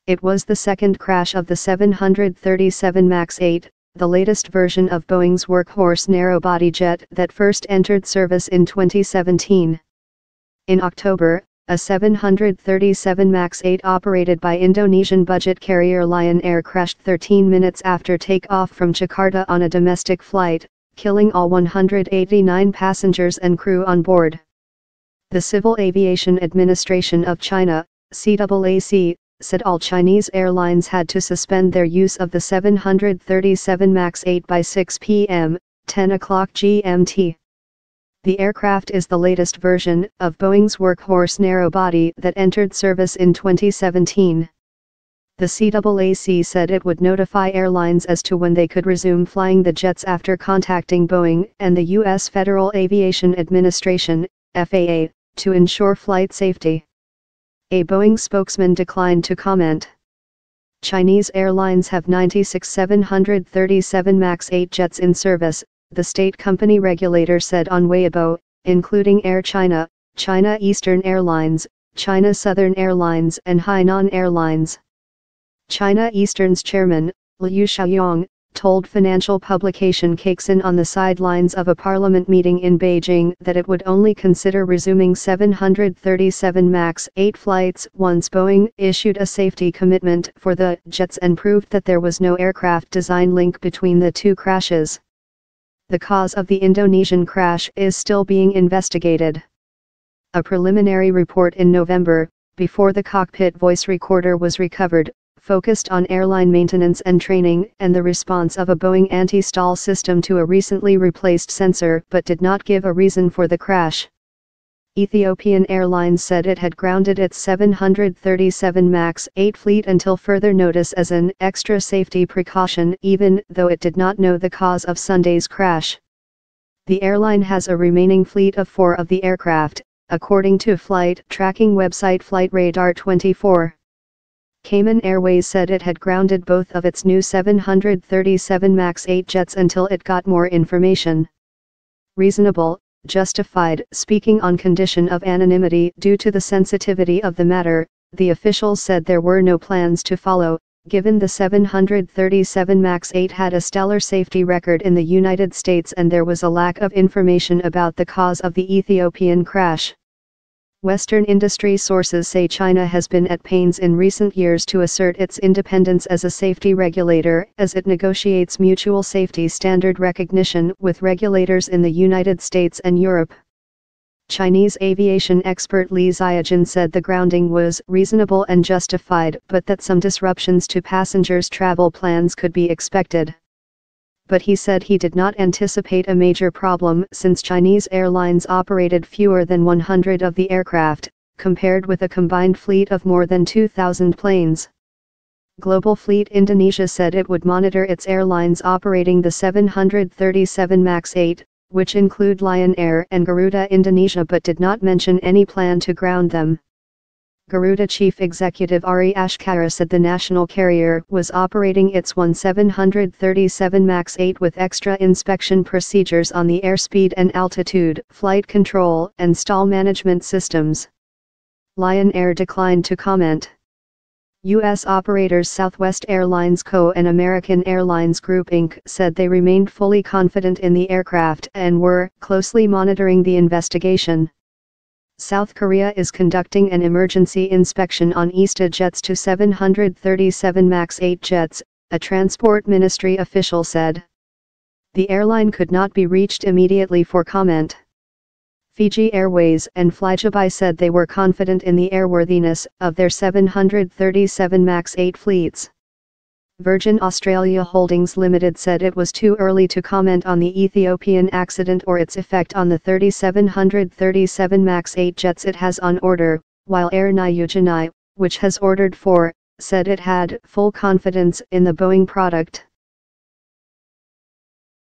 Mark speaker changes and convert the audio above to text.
Speaker 1: It was the second crash of the 737 MAX 8, the latest version of Boeing's workhorse narrow-body jet that first entered service in 2017. In October, a 737 MAX 8 operated by Indonesian budget carrier Lion Air crashed 13 minutes after takeoff from Jakarta on a domestic flight, killing all 189 passengers and crew on board. The Civil Aviation Administration of China, CAAC, said all Chinese airlines had to suspend their use of the 737 MAX 8 by 6 p.m., 10 o'clock GMT. The aircraft is the latest version of Boeing's workhorse narrow-body that entered service in 2017. The CAAC said it would notify airlines as to when they could resume flying the jets after contacting Boeing and the U.S. Federal Aviation Administration, FAA, to ensure flight safety. A Boeing spokesman declined to comment. Chinese airlines have 96 737 MAX 8 jets in service, the state company regulator said on Weibo, including Air China, China Eastern Airlines, China Southern Airlines and Hainan Airlines. China Eastern's chairman, Liu Xiaoyong, told financial publication Caixin on the sidelines of a parliament meeting in Beijing that it would only consider resuming 737 MAX 8 flights once Boeing issued a safety commitment for the jets and proved that there was no aircraft design link between the two crashes. The cause of the Indonesian crash is still being investigated. A preliminary report in November, before the cockpit voice recorder was recovered, focused on airline maintenance and training and the response of a Boeing anti-stall system to a recently replaced sensor but did not give a reason for the crash. Ethiopian Airlines said it had grounded its 737 MAX 8 fleet until further notice as an extra safety precaution, even though it did not know the cause of Sunday's crash. The airline has a remaining fleet of 4 of the aircraft, according to flight tracking website Flightradar24. Cayman Airways said it had grounded both of its new 737 MAX 8 jets until it got more information. Reasonable, justified, speaking on condition of anonymity due to the sensitivity of the matter, the officials said there were no plans to follow, given the 737 MAX 8 had a stellar safety record in the United States and there was a lack of information about the cause of the Ethiopian crash. Western industry sources say China has been at pains in recent years to assert its independence as a safety regulator as it negotiates mutual safety standard recognition with regulators in the United States and Europe. Chinese aviation expert Li Xiaojun said the grounding was reasonable and justified, but that some disruptions to passengers' travel plans could be expected. But he said he did not anticipate a major problem since Chinese airlines operated fewer than 100 of the aircraft, compared with a combined fleet of more than 2,000 planes. Global Fleet Indonesia said it would monitor its airlines operating the 737 MAX 8, which include Lion Air and Garuda Indonesia, but did not mention any plan to ground them. Garuda Chief Executive Ari Ashkara said the national carrier was operating its 737 MAX 8 with extra inspection procedures on the airspeed and altitude, flight control and stall management systems. Lion Air declined to comment. U.S. operators Southwest Airlines Co. and American Airlines Group Inc. said they remained fully confident in the aircraft and were closely monitoring the investigation. South Korea is conducting an emergency inspection on EasyJet's 737 MAX 8 jets, a transport ministry official said. The airline could not be reached immediately for comment. Fiji Airways and Flydubai said they were confident in the airworthiness of their 737 MAX 8 fleets. Virgin Australia Holdings Limited said it was too early to comment on the Ethiopian accident or its effect on the 737 MAX 8 jets it has on order, while Air Niugini, which has ordered 4, said it had full confidence in the Boeing product.